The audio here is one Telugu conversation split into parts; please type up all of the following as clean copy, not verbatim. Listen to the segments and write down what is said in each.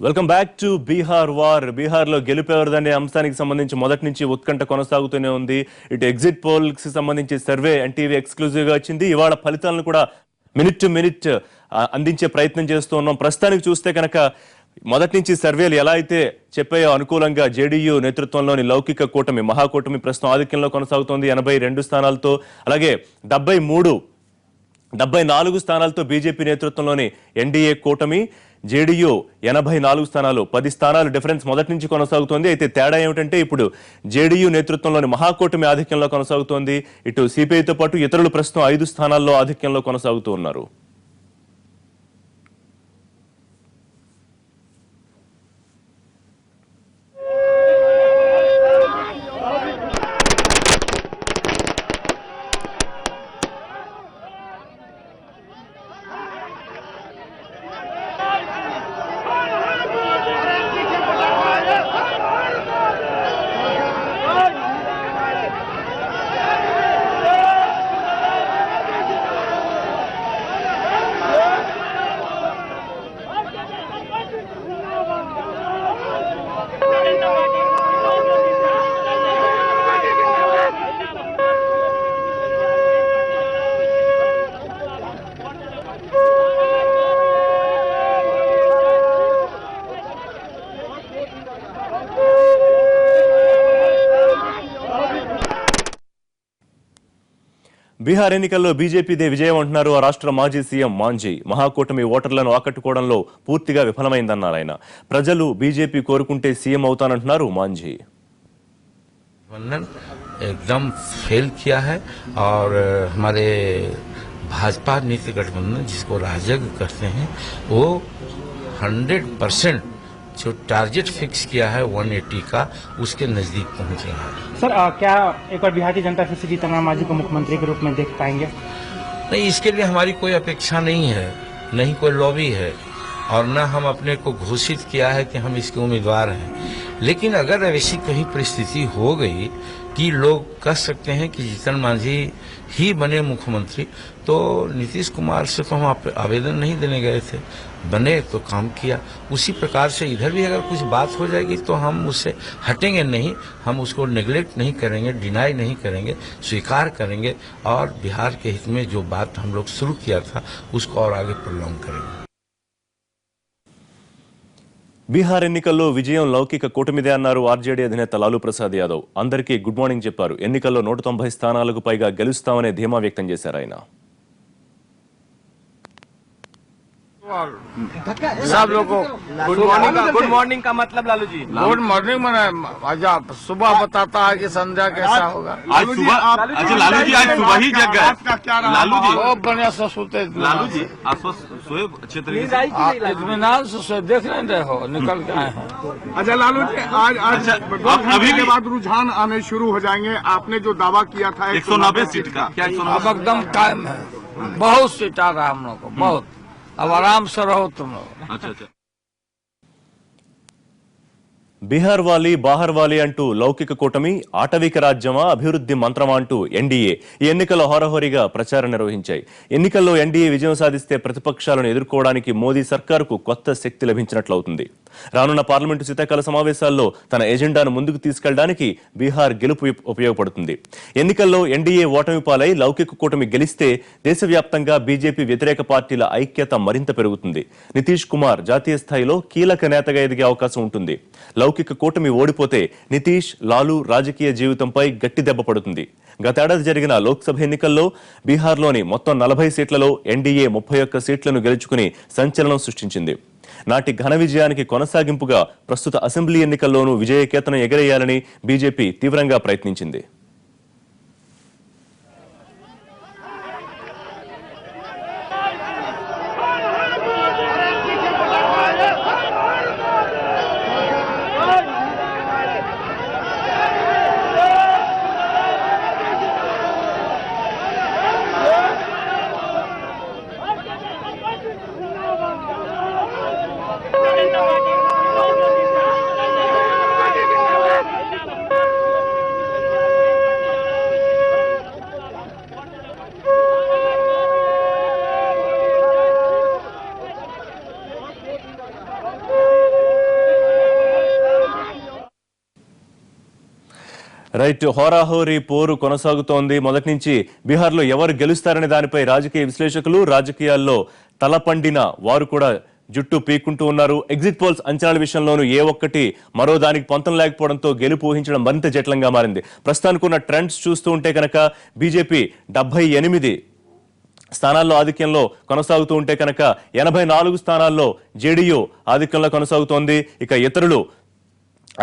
Welcome back to Bihar war. బీహార్లో గెలుపెవరిదనే అంశానికి సంబంధించి మొదటి నుంచి ఉత్కంఠ కొనసాగుతూనే ఉంది. ఇటు ఎగ్జిట్ పోల్స్ కి సంబంధించి సర్వే ఎన్టీవీ ఎక్స్క్లూజివ్ గా వచ్చింది. ఇవాళ ఫలితాలను కూడా మినిట్ టు మినిట్ అందించే ప్రయత్నం చేస్తూ ఉన్నాం. ప్రస్తుతానికి చూస్తే కనుక మొదటి నుంచి సర్వేలు ఎలా అయితే చెప్పాయో అనుకూలంగా జేడీయూ నేతృత్వంలోని లౌకిక కూటమి మహాకూటమి ప్రస్తుతం ఆధిక్యంలో కొనసాగుతోంది 82 స్థానాలతో. అలాగే 74 స్థానాలతో బీజేపీ నేతృత్వంలోని ఎన్డీఏ కూటమి, జేడీయూ 84 స్థానాలు, 10 స్థానాలు డిఫరెన్స్ మొదటి నుంచి కొనసాగుతోంది. అయితే తేడా ఏమిటంటే ఇప్పుడు జేడీయూ నేతృత్వంలోని మహాకూటమి ఆధిక్యంలో కొనసాగుతోంది. ఇటు సిపిఐతో పాటు ఇతరులు ప్రస్తుతం 5 స్థానాల్లో ఆధిక్యంలో కొనసాగుతూ ఉన్నారు. బీహార్ ఎన్నికల్లో బీజేపీదే విజయం అంటున్నారు ఆ రాష్ట్ర మాజీ సీఎం మాంఝీ. మహాకూటమి ఓటర్లను ఆకట్టుకోవడంలో పూర్తిగా విఫలమైందన్నారు ఆయన. ప్రజలు బీజేపీ కోరుకుంటే సీఎం అవుతానంటున్నారు మాంఝీ. एकदम फेल किया है और हमारे भाजपा नीति गठबंधन जिसको राजग कहते हैं वो 100% जो टारगेट फिक्स किया है 180 का उसके नजदीक पहुंच रहा है। सर क्या एक बार बिहार की जनता फिर से जीतन राम मांझी को मुख्यमंत्री के रूप में देख पाएंगे? नहीं, इसके लिए हमारी कोई अपेक्षा नहीं है, नहीं कोई लॉबी है और न हम अपने को घोषित किया है कि हम इसके उम्मीदवार हैं। लेकिन अगर ऐसी कहीं परिस्थिति हो गई कि लोग कह सकते हैं कि जीतन मांझी ही बने मुख्यमंत्री, तो नीतीश कुमार से तो हम आवेदन नहीं देने गए थे, बने तो काम किया। उसी प्रकार से इधर भी अगर कुछ बात हो जाएगी तो हम उससे हटेंगे नहीं, हम उसको नेग्लेक्ट नहीं करेंगे, डिनाई नहीं करेंगे, स्वीकार करेंगे और बिहार के हित में जो बात हम लोग शुरू किया था उसको और आगे प्रलॉन्ग करेंगे। బీహార్ ఎన్నికల్లో విజయం లౌకిక కూటమిదే అన్నారు ఆర్జేడీ అధినేత లాలూ ప్రసాద్ యాదవ్. అందరికీ గుడ్ మార్నింగ్ చెప్పారు. ఎన్నికల్లో 190 స్థానాలకు పైగా గెలుస్తామనే ధీమా వ్యక్తం చేశారు ఆయన. सब लोगों को गुड मॉर्निंग का मतलब लालू जी गुड मॉर्निंग मैंने सुबह बताता है कि संध्या कैसा होगा। आज सुबह अच्छा लालू जी आज सुबह ही जग गए लालू जी, बहुत बढ़िया से सोते लालू जी आप सोए अच्छे तरीके से इत्मीनान से देख रहे हो निकल के आए हैं। अच्छा लालू जी आज अभी के बाद रुझान आने शुरू हो जाएंगे। आपने जो दावा किया था 190 सीट का, क्या 190 अब एकदम कायम है, बहुत सीट आ रहा हम लोग को, बहुत। अब आराम से रहो तुम लोग। अच्छा अच्छा బీహార్ వాలి బాహర్ వాలి అంటూ లౌకిక కూటమి, ఆటవిక రాజ్యమా అభివృద్ధి మంత్రమా అంటూ ఎన్డీఏ ఈ ఎన్నికల్లో హోరాహోరీగా ప్రచారం నిర్వహించాయి. ఎన్నికల్లో ఎన్డీఏ విజయం సాధిస్తే ప్రతిపక్షాలను ఎదుర్కోవడానికి మోదీ సర్కారుకు కొత్త శక్తి లభించినట్లవుతుంది. రానున్న పార్లమెంటు శీతాకాల సమావేశాల్లో తన ఎజెండాను ముందుకు తీసుకెళ్లడానికి బీహార్ గెలుపు ఉపయోగపడుతుంది. ఎన్నికల్లో ఎన్డీఏ ఓటమి పాలై లౌకిక కూటమి గెలిస్తే దేశవ్యాప్తంగా బీజేపీ వ్యతిరేక పార్టీల ఐక్యత మరింత పెరుగుతుంది. నితీష్ కుమార్ జాతీయ స్థాయిలో కీలక నేతగా ఎదిగే అవకాశం ఉంటుంది. లౌకిక కూటమి ఓడిపోతే నితీష్, లాలూ రాజకీయ జీవితంపై గట్టి దెబ్బ పడుతుంది. గతేడాది జరిగిన లోక్సభ ఎన్నికల్లో బీహార్లోని మొత్తం 40 సీట్లలో ఎన్డీఏ 31 సీట్లను గెలుచుకుని సంచలనం సృష్టించింది. నాటి ఘన విజయానికి కొనసాగింపుగా ప్రస్తుత అసెంబ్లీ ఎన్నికల్లోనూ విజయకేతనం ఎగరేయాలని బీజేపీ తీవ్రంగా ప్రయత్నించింది. రైట్, హోరాహోరీ పోరు కొనసాగుతోంది. మొదటి నుంచి బీహార్లో ఎవరు గెలుస్తారనే దానిపై రాజకీయ విశ్లేషకులు, రాజకీయాల్లో తలపండిన వారు కూడా జుట్టు పీక్కుంటూ ఉన్నారు. ఎగ్జిట్ పోల్స్ అంచనాల విషయంలోనూ ఏ ఒక్కటి మరో దానికి పొంతం లేకపోవడంతో గెలుపు ఊహించడం మరింత జటిలంగా మారింది. ప్రస్తుతానికి ఉన్న ట్రెండ్స్ చూస్తూ ఉంటే కనుక బీజేపీ 78 స్థానాల్లో ఆధిక్యంలో కొనసాగుతూ ఉంటే కనుక 84 స్థానాల్లో జేడీయూ ఆధిక్యంలో కొనసాగుతోంది. ఇక ఇతరులు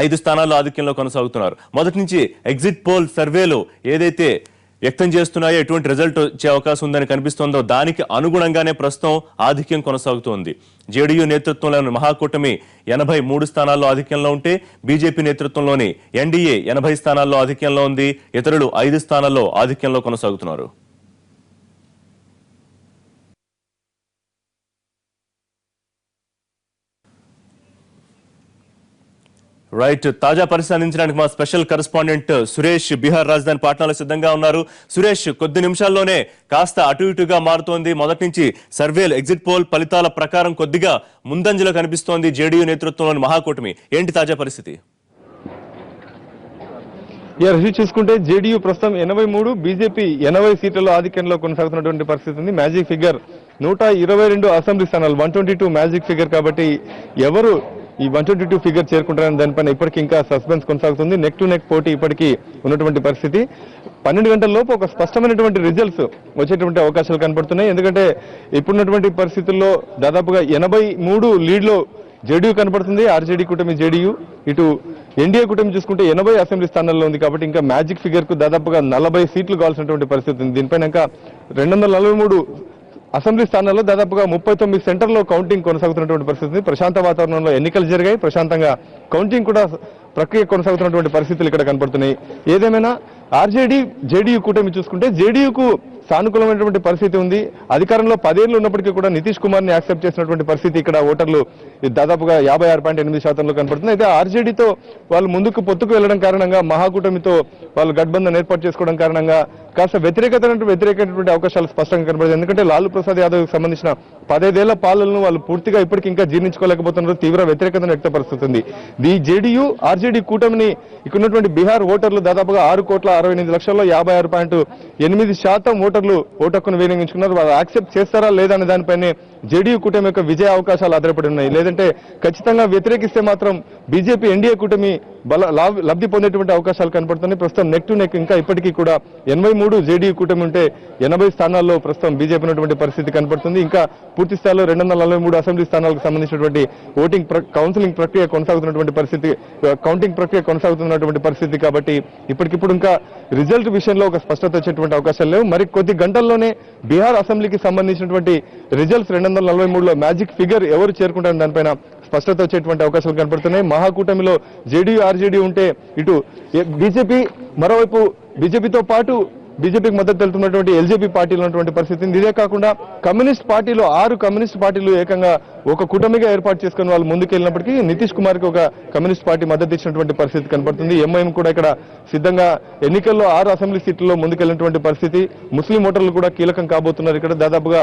5 స్థానాల్లో ఆధిక్యంలో కొనసాగుతున్నారు. మొదటి నుంచి ఎగ్జిట్ పోల్ సర్వేలు ఏదైతే వ్యక్తం చేస్తున్నాయో ఎటువంటి రిజల్ట్ వచ్చే అవకాశం ఉందని కనిపిస్తోందో దానికి అనుగుణంగానే ప్రస్తుతం ఆధిక్యం కొనసాగుతోంది. జేడీయూ నేతృత్వంలోని మహాకూటమి 83 స్థానాల్లో ఆధిక్యంలో ఉంటే బీజేపీ నేతృత్వంలోని ఎన్డీఏ 80 స్థానాల్లో ఆధిక్యంలో ఉంది. ఇతరులు 5 స్థానాల్లో ఆధిక్యంలో కొనసాగుతున్నారు. రైట్, తాజా పరిస్థితి అందించడానికి మా స్పెషల్ కరెస్పాండెంట్ సురేష్ బీహార్ రాజధాని పాట్నాలో సిద్ధంగా ఉన్నారు. సురేష్, కొద్ది నిమిషాల్లోనే కాస్త అటు ఇటుగా మారుతోంది. మొదటి నుంచి సర్వేలు, ఎగ్జిట్ పోల్ ఫలితాల ప్రకారం కొద్దిగా ముందంజలో కనిపిస్తోంది జేడీయూ నేతృత్వంలోని మహాకూటమి. ఏంటి తాజా పరిస్థితి? రిసీవ్ చూసుకుంటే జేడీయూ ప్రస్తుతం 83, బీజేపీ 80 సీట్లలో ఆధిక్యంలో కొనసాగుతున్నటువంటి పరిస్థితి ఉంది. మ్యాజిక్ ఫిగర్ 122 అసెంబ్లీ స్థానాలు, 122 మ్యాజిక్ ఫిగర్. కాబట్టి ఎవరు ఈ 122 ఫిగర్ చేరుకుంటారని దానిపైన ఇప్పటికీ ఇంకా సస్పెన్స్ కొనసాగుతుంది. నెక్ టు నెక్ పోటీ ఇప్పటికీ ఉన్నటువంటి పరిస్థితి. 12 గంటల లోపు ఒక స్పష్టమైనటువంటి రిజల్ట్స్ వచ్చేటువంటి అవకాశాలు కనబడుతున్నాయి. ఎందుకంటే ఇప్పుడున్నటువంటి పరిస్థితుల్లో దాదాపుగా 83 లీడ్లో జేడీయూ కనబడుతుంది. ఆర్జేడీ కూటమి జేడీయూ, ఇటు ఎన్డీఏ కూటమి చూసుకుంటే 80 అసెంబ్లీ స్థానాల్లో ఉంది. కాబట్టి ఇంకా మ్యాజిక్ ఫిగర్ కు దాదాపుగా 40 సీట్లు కావాల్సినటువంటి పరిస్థితి ఉంది. దీనిపైన ఇంకా 243 అసెంబ్లీ స్థానాల్లో దాదాపుగా 39 సెంటర్లో కౌంటింగ్ కొనసాగుతున్నటువంటి పరిస్థితి. ప్రశాంత వాతావరణంలో ఎన్నికలు జరిగాయి. ప్రశాంతంగా కౌంటింగ్ కూడా ప్రక్రియ కొనసాగుతున్నటువంటి పరిస్థితులు ఇక్కడ కనపడుతున్నాయి. ఏదేమైనా ఆర్జేడీ జేడీయూ కూటమి చూసుకుంటే జేడీయూకు సానుకూలమైనటువంటి పరిస్థితి ఉంది. అధికారంలో 10 ఏళ్లు ఉన్నప్పటికీ కూడా నితీష్ కుమార్ ని యాక్సెప్ట్ చేసినటువంటి పరిస్థితి ఇక్కడ ఓటర్లు దాదాపుగా 56.8% కనపడుతుంది. అయితే ఆర్జేడీతో వాళ్ళు ముందుకు పొత్తుకు వెళ్లడం కారణంగా, మహాకూటమితో వాళ్ళు గఠబంధన్ ఏర్పాటు చేసుకోవడం కారణంగా కాస్త వ్యతిరేకమైనటువంటి అవకాశాలు స్పష్టంగా కనబడుతుంది. ఎందుకంటే లాలూ ప్రసాద్ యాదవ్ సంబంధించిన 15 ఏళ్ల పాలనను వాళ్ళు పూర్తిగా ఇప్పటికి ఇంకా జీర్ణించుకోలేకపోతున్నారు. తీవ్ర వ్యతిరేకతను వ్యక్తపరుస్తుంది. ఈ జేడీయూ ఆర్జేడీ కూటమిని ఇక్కడ ఉన్నటువంటి బీహార్ ఓటర్లు దాదాపుగా 6,68,00,000లో 56.8% ఓటర్లు ఓటు హక్కును వినియోగించుకున్నారు. వాళ్ళు యాక్సెప్ట్ చేస్తారా లేదా అనే దానిపైనే జేడీయూ కూటమి యొక్క విజయ అవకాశాలు ఆధారపడి ఉన్నాయి. లేదంటే ఖచ్చితంగా వ్యతిరేకిస్తే మాత్రం బీజేపీ ఎన్డీఏ కూటమి లబ్ధి పొందేటువంటి అవకాశాలు కనపడుతున్నాయి. ప్రస్తుతం నెక్ టు నెక్ ఇంకా ఇప్పటికీ కూడా 83 జేడీయూ కూటమి ఉంటే 80 స్థానాల్లో ప్రస్తుతం బీజేపీ ఉన్నటువంటి పరిస్థితి కనపడుతుంది. ఇంకా పూర్తి స్థాయిలో 243 అసెంబ్లీ స్థానాలకు సంబంధించినటువంటి ఓటింగ్ కౌన్సిలింగ్ ప్రక్రియ కొనసాగుతున్నటువంటి పరిస్థితి, కౌంటింగ్ ప్రక్రియ కొనసాగుతున్నటువంటి పరిస్థితి. కాబట్టి ఇప్పటికిప్పుడు ఇంకా రిజల్ట్ విషయంలో ఒక స్పష్టత వచ్చేటువంటి అవకాశాలు లేవు. మరి కొద్ది గంటల్లోనే బీహార్ అసెంబ్లీకి సంబంధించినటువంటి రిజల్ట్స్ 243లో మ్యాజిక్ ఫిగర్ ఎవరు చేరుకుంటారని దానిపైన స్పష్టత వచ్చేటువంటి అవకాశాలు కనపడుతున్నాయి. మహాకూటమిలో జేడీయూ ఆర్జేడీ ఉంటే ఇటు బీజేపీ, మరోవైపు బీజేపీతో పాటు బీజేపీకి మద్దతు తెలుపుతున్నటువంటి ఎల్జేపీ పార్టీలో ఉన్నటువంటి పరిస్థితి. ఇదే కాకుండా కమ్యూనిస్ట్ పార్టీలో 6 కమ్యూనిస్ట్ పార్టీలు ఏకంగా ఒక కూటమిగా ఏర్పాటు చేసుకుని వాళ్ళు ముందుకెళ్ళినప్పటికీ నితీష్ కుమార్ కి ఒక కమ్యూనిస్ట్ పార్టీ మద్దతు ఇచ్చినటువంటి పరిస్థితి కనపడుతుంది. ఎంఐఎం కూడా ఇక్కడ సిద్ధంగా ఎన్నికల్లో 6 అసెంబ్లీ సీట్లలో ముందుకెళ్లినటువంటి పరిస్థితి. ముస్లిం ఓటర్లు కూడా కీలకం కాబోతున్నారు. ఇక్కడ దాదాపుగా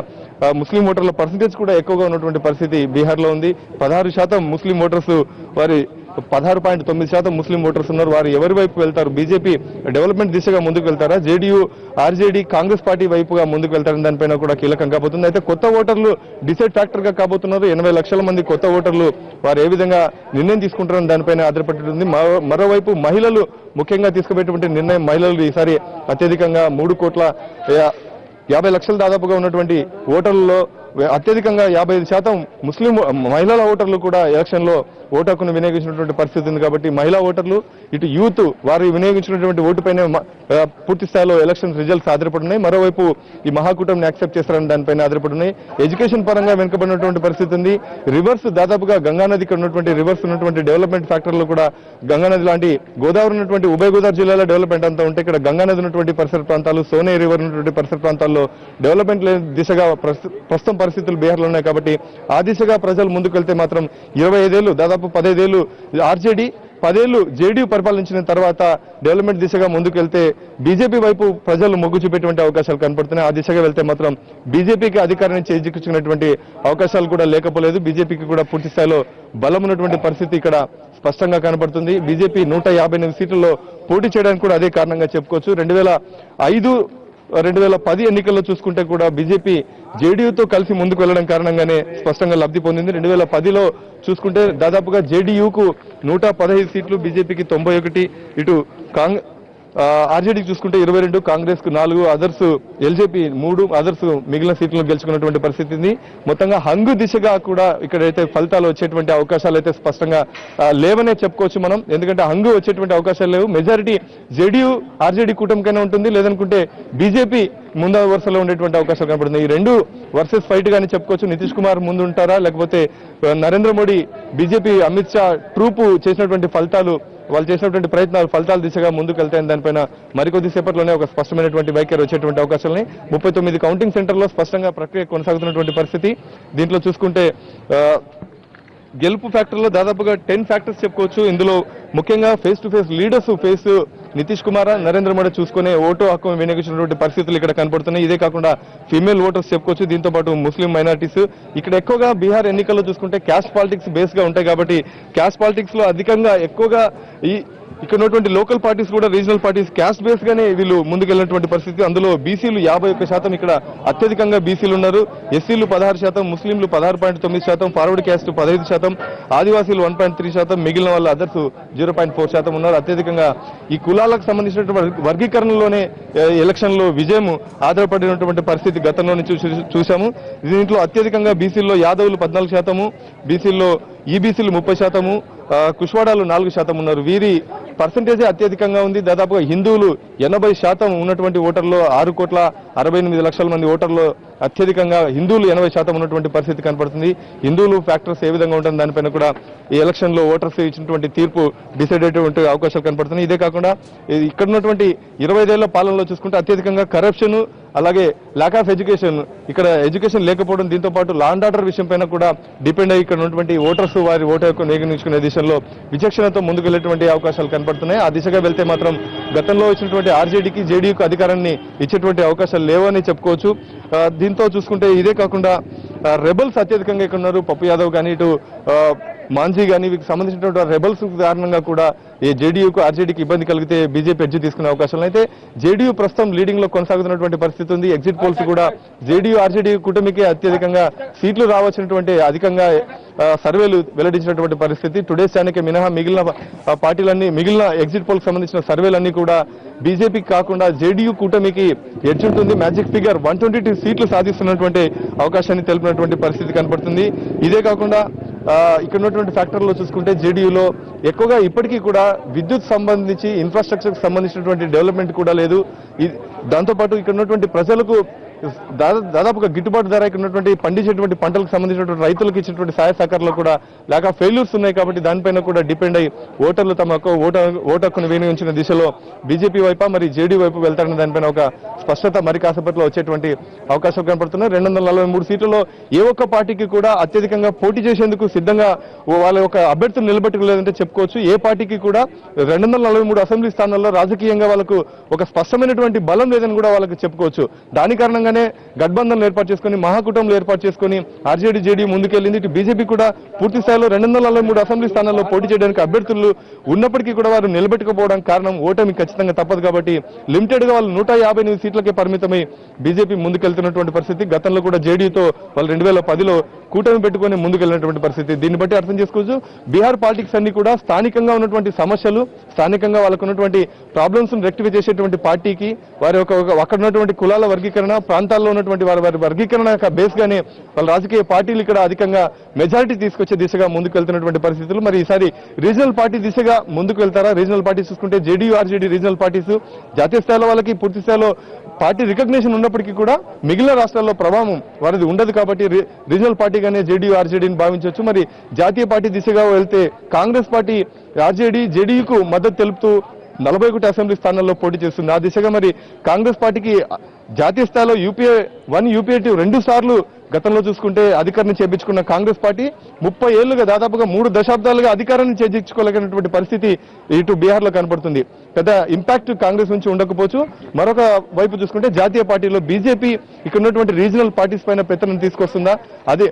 ముస్లిం ఓటర్ల పర్సంటేజ్ కూడా ఎక్కువగా ఉన్నటువంటి పరిస్థితి బీహార్ లో ఉంది. 16% ముస్లిం ఓటర్స్, వారి 16.9% ముస్లిం ఓటర్స్ ఉన్నారు. వారు ఎవరి వైపు వెళ్తారు? బీజేపీ డెవలప్మెంట్ దిశగా ముందుకు వెళ్తారా, జేడీయూ ఆర్జేడీ కాంగ్రెస్ పార్టీ వైపుగా ముందుకు వెళ్తారని దానిపైన కూడా కీలకం కాబోతుంది. అయితే కొత్త ఓటర్లు డిసైడ్ ఫ్యాక్టర్ గా కాబోతున్నారు. 80 లక్షల మంది కొత్త ఓటర్లు వారు ఏ విధంగా నిర్ణయం తీసుకుంటారని దానిపైన ఆధారపడి ఉంటుంది. మరోవైపు మహిళలు ముఖ్యంగా తీసుకునేటువంటి నిర్ణయం, మహిళలు ఈసారి అత్యధికంగా 3,50,00,000 దాదాపుగా ఉన్నటువంటి ఓటర్లలో అత్యధికంగా 55% ముస్లిం మహిళల ఓటర్లు కూడా ఎలక్షన్ లో ఓటు హక్కును వినియోగించినటువంటి పరిస్థితి ఉంది. కాబట్టి మహిళా ఓటర్లు, ఇటు యూత్ వారు వినియోగించినటువంటి ఓటుపైన పూర్తి స్థాయిలో ఎలక్షన్ రిజల్ట్స్ ఆధారపడి ఉన్నాయి. మరోవైపు ఈ మహాకూటమిని యాక్సెప్ట్ చేస్తారని దానిపైన ఆధారపడి ఉన్నాయి. ఎడ్యుకేషన్ పరంగా వెనుకబడినటువంటి పరిస్థితి ఉంది. రివర్స్ దాదాపుగా గంగానది ఉన్నటువంటి రివర్స్ ఉన్నటువంటి డెవలప్మెంట్ ఫ్యాక్టర్లు కూడా గంగానది లాంటి గోదావరి ఉన్నటువంటి ఉభయ గోదావరి జిల్లాలో డెవలప్మెంట్ అంతా ఉంటే ఇక్కడ గంగానది ఉన్నటువంటి పరిసర ప్రాంతాలు, సోనే రివర్ ఉన్నటువంటి పరిసర ప్రాంతాల్లో డెవలప్మెంట్ దిశగా ప్రస్తుతం పరిస్థితులు బీహార్లో ఉన్నాయి. కాబట్టి ఆ దిశగా ప్రజలు ముందుకు వెళ్తే మాత్రం 25 ఏళ్లు, దాదాపు 15 ఏళ్లు ఆర్జేడీ 10 ఏళ్లు జేడీయూ పరిపాలించిన తర్వాత డెవలప్మెంట్ దిశగా ముందుకెళ్తే బీజేపీ వైపు ప్రజలు మొగ్గు చూపేటువంటి అవకాశాలు కనపడుతున్నాయి. ఆ దిశగా వెళ్తే మాత్రం బీజేపీకి అధికారాన్ని చేజిక్కించుకున్నటువంటి అవకాశాలు కూడా లేకపోలేదు. బీజేపీకి కూడా పూర్తి స్థాయిలో బలం ఉన్నటువంటి పరిస్థితి ఇక్కడ స్పష్టంగా కనబడుతుంది. బీజేపీ 158 సీట్లలో పోటీ చేయడానికి కూడా అదే కారణంగా చెప్పుకోవచ్చు. 2010 ఎన్నికల్లో చూసుకుంటే కూడా బీజేపీ జేడీయూతో కలిసి ముందుకు వెళ్లడం కారణంగానే స్పష్టంగా లబ్ధి పొందింది. 2010లో చూసుకుంటే దాదాపుగా జేడీయూకు 115 సీట్లు, బీజేపీకి 91, ఇటు ఆర్జేడీకి చూసుకుంటే 22, కాంగ్రెస్ కు 4, అదర్స్ ఎల్జేపీ 3, అదర్స్ మిగిలిన సీట్లను గెలుచుకున్నటువంటి పరిస్థితి ఉంది. మొత్తంగా హంగు దిశగా కూడా ఇక్కడైతే ఫలితాలు వచ్చేటువంటి అవకాశాలు అయితే స్పష్టంగా లేవనే చెప్పుకోవచ్చు మనం. ఎందుకంటే హంగు వచ్చేటువంటి అవకాశాలు లేవు. మెజారిటీ జేడీయూ ఆర్జేడీ కూటమికైనా ఉంటుంది, లేదనుకుంటే బీజేపీ ముందు వరుసలో ఉండేటువంటి అవకాశాలు కనబడుతుంది. ఈ రెండు వర్సెస్ ఫైట్ గానీ చెప్పుకోవచ్చు. నితీష్ కుమార్ ముందు ఉంటారా, లేకపోతే నరేంద్ర మోడీ బీజేపీ అమిత్ షా ట్రూపు చేసినటువంటి వాళ్ళు చేసినటువంటి ప్రయత్నాలు ఫలితాల దిశగా ముందుకు వెళ్తాయని దానిపైన మరికొద్ది సేపట్లోనే ఒక స్పష్టమైనటువంటి వైఖరి వచ్చేటువంటి అవకాశాలని 39 కౌంటింగ్ సెంటర్లో స్పష్టంగా ప్రక్రియ కొనసాగుతున్నటువంటి పరిస్థితి. దీంట్లో చూసుకుంటే గెలుపు ఫ్యాక్టర్లో దాదాపుగా 10 ఫ్యాక్టర్స్ చెప్పుకోవచ్చు. ఇందులో ముఖ్యంగా face to face leaders Nitish Kumar, Narendra Modi చూసుకునే ఓటు హక్కు వినియోగించినటువంటి పరిస్థితులు ఇక్కడ కనపడుతున్నాయి. ఇదే కాకుండా ఫీమేల్ ఓటర్స్ చెప్పుకోవచ్చు. దీంతో పాటు ముస్లిం మైనారిటీస్ ఇక్కడ ఎక్కువగా బీహార్ ఎన్నికల్లో చూసుకుంటే క్యాస్ట్ పాలిటిక్స్ బేస్ గా ఉంటాయి కాబట్టి క్యాస్ట్ పాలిటిక్స్ లో అధికంగా ఎక్కువగా ఇక్కడ ఉన్నటువంటి లోకల్ పార్టీస్ కూడా రీజనల్ పార్టీస్ క్యాస్ట్ బేస్ గానే వీళ్ళు ముందుకెళ్లినటువంటి పరిస్థితి. అందులో బీసీలు 51%, ఇక్కడ అత్యధికంగా బీసీలు ఉన్నారు. ఎస్సీలు 16%, ముస్లింలు 16.9%, ఫార్వర్డ్ క్యాస్ట్ 15%, ఆదివాసీలు 1.3%, మిగిలిన వాళ్ళు అదర్స్ 0.4% ఉన్నారు. అత్యధికంగా ఈ కులాలకు సంబంధించినటువంటి వర్గీకరణలోనే ఎలక్షన్ లో విజయం ఆధారపడినటువంటి పరిస్థితి గతంలోనే చూశాము. దీంట్లో అత్యధికంగా బీసీల్లో యాదవులు 14%, బీసీల్లో ఈబీసీలు 30%, కుష్వాడాలు 4% ఉన్నారు. వీరి పర్సంటేజే అత్యధికంగా ఉంది. దాదాపుగా హిందువులు 80% ఉన్నటువంటి ఓటర్లో 6,68,00,000 మంది ఓటర్లో అత్యధికంగా హిందువులు 80% ఉన్నటువంటి పరిస్థితి కనపడుతుంది. హిందువులు ఫ్యాక్టర్స్ ఏ విధంగా ఉంటుంది దానిపైన కూడా ఈ ఎలక్షన్ లో ఓటర్స్ ఇచ్చినటువంటి తీర్పు డిసైడ్ అయ్యేటువంటి అవకాశాలు కనపడుతున్నాయి. ఇదే కాకుండా ఇక్కడ ఉన్నటువంటి 25 ఏళ్ల పాలనలో చూసుకుంటే అత్యధికంగా కరప్షన్, అలాగే ల్యాక్ ఆఫ్ ఎడ్యుకేషన్, ఇక్కడ ఎడ్యుకేషన్ లేకపోవడం, దీంతో పాటు లా అండ్ ఆర్డర్ విషయం పైన కూడా డిపెండ్ అయ్యి ఇక్కడ ఉన్నటువంటి ఓటర్స్ వారి ఓటు హక్కు వినియోగించుకునే దిశలో విచక్షణతో ముందుకు వెళ్లేటువంటి అవకాశాలు కనపడుతున్నాయి. ఆ దిశగా వెళ్తే మాత్రం గతంలో వచ్చినటువంటి ఆర్జేడీకి జేడీయూకి అధికారాన్ని ఇచ్చేటువంటి అవకాశాలు లేవని చెప్పుకోవచ్చు. దీంతో చూసుకుంటే ఇదే కాకుండా రెబల్స్ అత్యధికంగా ఇక్కడ ఉన్నారు. పప్పు యాదవ్ కానీ, ఇటు మాంఝీ కానీ, వీరికి సంబంధించినటువంటి రెబల్స్ కారణంగా కూడా ఈ జేడీయూకు ఆర్జేడీకి ఇబ్బంది కలిగితే బీజేపీ ఎడ్జ్ తీసుకునే అవకాశాలు అయితే జేడీయూ ప్రస్తుతం లీడింగ్ లో కొనసాగుతున్నటువంటి పరిస్థితి ఉంది. ఎగ్జిట్ పోల్స్ కూడా జేడీయూ ఆర్జేడీ కూటమికి అత్యధికంగా సీట్లు రావచ్చినటువంటి అధికంగా సర్వేలు వెల్లడించినటువంటి పరిస్థితి. టుడేస్ ఛానల్కి మినహా మిగిలిన ఎగ్జిట్ పోల్ సంబంధించిన సర్వేలన్నీ కూడా బీజేపీకి కాకుండా జేడీయూ కూటమికి ఎడ్జ్ ఉంటుంది. మ్యాజిక్ ఫిగర్ 122 సీట్లు సాధిస్తున్నటువంటి అవకాశాన్ని తెలిపినటువంటి పరిస్థితి కనపడుతుంది. ఇదే కాకుండా ఇక్కడ ఉన్నటువంటి ఫ్యాక్టర్లో చూసుకుంటే జేడీయూలో ఎక్కువగా ఇప్పటికీ కూడా విద్యుత్ సంబంధించి ఇన్ఫ్రాస్ట్రక్చర్ సంబంధించినటువంటి డెవలప్మెంట్ కూడా లేదు. దాంతోపాటు ఇక్కడ ఉన్నటువంటి ప్రజలకు దాదాపుగా గిట్టుబాటు ధర ఇక్కడ ఉన్నటువంటి పండించేటువంటి పంటలకు సంబంధించినటువంటి రైతులకు ఇచ్చినటువంటి సహాయ సహకారాలు కూడా లేక ఫెయిల్యూర్స్ ఉన్నాయి కాబట్టి దానిపైన కూడా డిపెండ్ అయ్యి ఓటర్లు తమ ఓటు హక్కును వినియోగించిన దిశలో బీజేపీ వైపు మరి జేడీ వైపు వెళ్తారన్న దానిపైన ఒక స్పష్టత మరి కాసేపట్లో వచ్చేటువంటి అవకాశాలు కనపడుతున్నాయి. 243 సీట్లలో ఏ ఒక్క పార్టీకి కూడా అత్యధికంగా పోటీ చేసేందుకు సిద్ధంగా వాళ్ళ యొక్క అభ్యర్థులు నిలబెట్టుకోలేదంటే చెప్పుకోవచ్చు. ఏ పార్టీకి కూడా 243 అసెంబ్లీ స్థానాల్లో రాజకీయంగా వాళ్ళకు ఒక స్పష్టమైనటువంటి బలం లేదని కూడా వాళ్ళకి చెప్పుకోవచ్చు. దాని కారణంగా గఠబంధన్ ఏర్పాటు చేసుకుని మహాకూటమిలు ఏర్పాటు చేసుకుని ఆర్జేడీ జేడీ ముందుకెళ్లింది. ఇటు బీజేపీ కూడా పూర్తి స్థాయిలో 243 అసెంబ్లీ స్థానాల్లో పోటీ చేయడానికి అభ్యర్థులు ఉన్నప్పటికీ కూడా వారు నిలబెట్టుకోవడానికి కారణం ఓటమి ఖచ్చితంగా తప్పదు కాబట్టి లిమిటెడ్ గా వాళ్ళు 158 సీట్లకే పరిమితమై బీజేపీ ముందుకెళ్తున్నటువంటి పరిస్థితి. గతంలో కూడా జేడీతో వాళ్ళు 2010లో కూటమి పెట్టుకుని ముందుకెళ్లినటువంటి పరిస్థితి. దీన్ని బట్టి అర్థం చేసుకోవచ్చు బీహార్ పాలిటిక్స్ అన్ని కూడా స్థానికంగా ఉన్నటువంటి సమస్యలు, స్థానికంగా వాళ్ళకు ఉన్నటువంటి ప్రాబ్లమ్స్ రెక్టిఫై చేసేటువంటి పార్టీకి వారి అక్కడ ఉన్నటువంటి కులాల వర్గీకరణ, ప్రాంతాల్లో ఉన్నటువంటి వారి వర్గీకరణ బేస్ గానే వాళ్ళ రాజకీయ పార్టీలు ఇక్కడ అధికంగా మెజారిటీ తీసుకొచ్చే దిశగా ముందుకు వెళ్తున్నటువంటి పరిస్థితులు. మరి ఈసారి రీజనల్ పార్టీ దిశగా ముందుకు వెళ్తారా? రీజనల్ పార్టీ చూసుకుంటే జేడీయూ ఆర్జేడీ రీజనల్ పార్టీస్ జాతీయ స్థాయిలో వాళ్ళకి పూర్తి స్థాయిలో పార్టీ రికగ్నిషన్ ఉన్నప్పటికీ కూడా మిగిలిన రాష్ట్రాల్లో ప్రభావం వారిది ఉండదు కాబట్టి రీజనల్ పార్టీగానే జేడీయూ ఆర్జేడీని భావించవచ్చు. మరి జాతీయ పార్టీ దిశగా వెళ్తే కాంగ్రెస్ పార్టీ ఆర్జేడీ జేడీయూకు మద్దతు తెలుపుతూ 41 అసెంబ్లీ స్థానాల్లో పోటీ చేస్తుంది. ఆ దిశగా మరి కాంగ్రెస్ పార్టీకి జాతీయ స్థాయిలో యూపీఏ 1 యూపీఏ 2 సార్లు గతంలో చూసుకుంటే అధికారాన్ని చేపించుకున్న కాంగ్రెస్ పార్టీ 30 ఏళ్లుగా దాదాపుగా 3 దశాబ్దాలుగా అధికారాన్ని చేజించుకోలేనటువంటి పరిస్థితి ఇటు బీహార్ లో కనపడుతుంది. పెద్ద ఇంపాక్ట్ కాంగ్రెస్ నుంచి ఉండకపోవచ్చు. మరొక వైపు చూసుకుంటే జాతీయ పార్టీలో బీజేపీ ఇక్కడ ఉన్నటువంటి రీజనల్ పార్టీస్ పైన పెత్తనం తీసుకొస్తుందా, అదే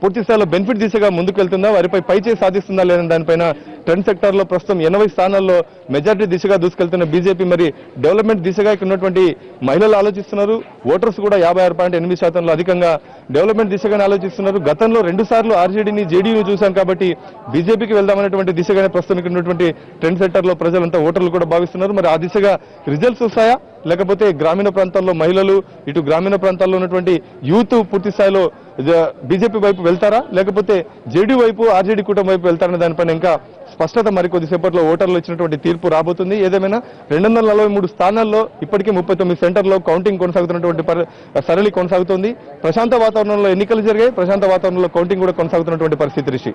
పూర్తి స్థాయిలో బెనిఫిట్ దిశగా ముందుకు వెళ్తుందా, వారిపై పైచేయి సాధిస్తుందా లేదని దానిపైన ట్రెండ్ సెక్టర్ లో ప్రస్తుతం 80 స్థానాల్లో మెజారిటీ దిశగా దూసుకెళ్తున్న బీజేపీ మరి డెవలప్మెంట్ దిశగా ఇక్కడ ఉన్నటువంటి మహిళలు ఆలోచిస్తున్నారు. ఓటర్స్ కూడా 56.8% అధికంగా డెవలప్మెంట్ దిశగానే ఆలోచిస్తున్నారు. గతంలో 2 సార్లు ఆర్జేడీని జేడీయూని చూశాం కాబట్టి బీజేపీకి వెళ్దామనేటువంటి దిశగానే ప్రస్తుతం ఇక్కడ ఉన్నటువంటి ట్రెండ్ సెక్టర్ లో ప్రజలంతా ఓటర్లు కూడా భావిస్తున్నారు. మరి ఆ దిశగా రిజల్ట్స్ వస్తాయా, లేకపోతే గ్రామీణ ప్రాంతాల్లో మహిళలు, ఇటు గ్రామీణ ప్రాంతాల్లో ఉన్నటువంటి యూత్ పూర్తి స్థాయిలో బీజేపీ వైపు వెళ్తారా, లేకపోతే జేడీ వైపు ఆర్జేడీ కూటమి వైపు వెళ్తారనే దానిపైన ఇంకా స్పష్టత మరికొద్దిసేపట్లో ఓటర్లు ఇచ్చినటువంటి తీర్పు రాబోతుంది. ఏదేమైనా 243 స్థానాల్లో ఇప్పటికీ 39 సెంటర్లో కౌంటింగ్ కొనసాగుతున్నటువంటి సరళి కొనసాగుతోంది. ప్రశాంత వాతావరణంలో ఎన్నికలు జరిగాయి, ప్రశాంత వాతావరణంలో కౌంటింగ్ కూడా కొనసాగుతున్నటువంటి పరిస్థితి. Rishi,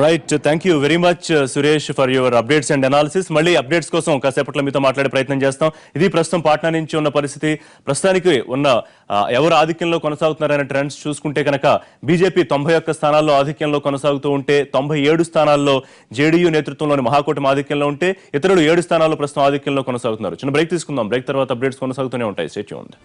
right, thank you very much Suresh for your updates and analysis. మళ్ళీ అప్డేట్స్ కోసం కాసేపట్లో మీతో మాట్లాడే ప్రయత్నం చేస్తాం. ఇది ప్రస్తుతం పాట్నా నుంచి ఉన్న పరిస్థితి. ప్రస్తుతానికి ఉన్న ఎవరు ఆధిక్యంలో కొనసాగుతున్నారనే ట్రెండ్స్ చూసుకుంటే కనుక బీజేపీ 91 స్థానాల్లో ఆధిక్యంలో కొనసాగుతూ ఉంటే 97 స్థానాల్లో జేడీయూ నేతృత్వంలోని మహాకూటమి ఆధిక్యంలో ఉంటే ఇతరులు 7 స్థానాల్లో ప్రస్తుతం ఆధిక్యంలో కొనసాగుతున్నారు. చిన్న బ్రేక్ తీసుకుందాం. బ్రేక్ తర్వాత అప్డేట్స్ కొనసాగుతూనే ఉంటాయి. Stay tuned.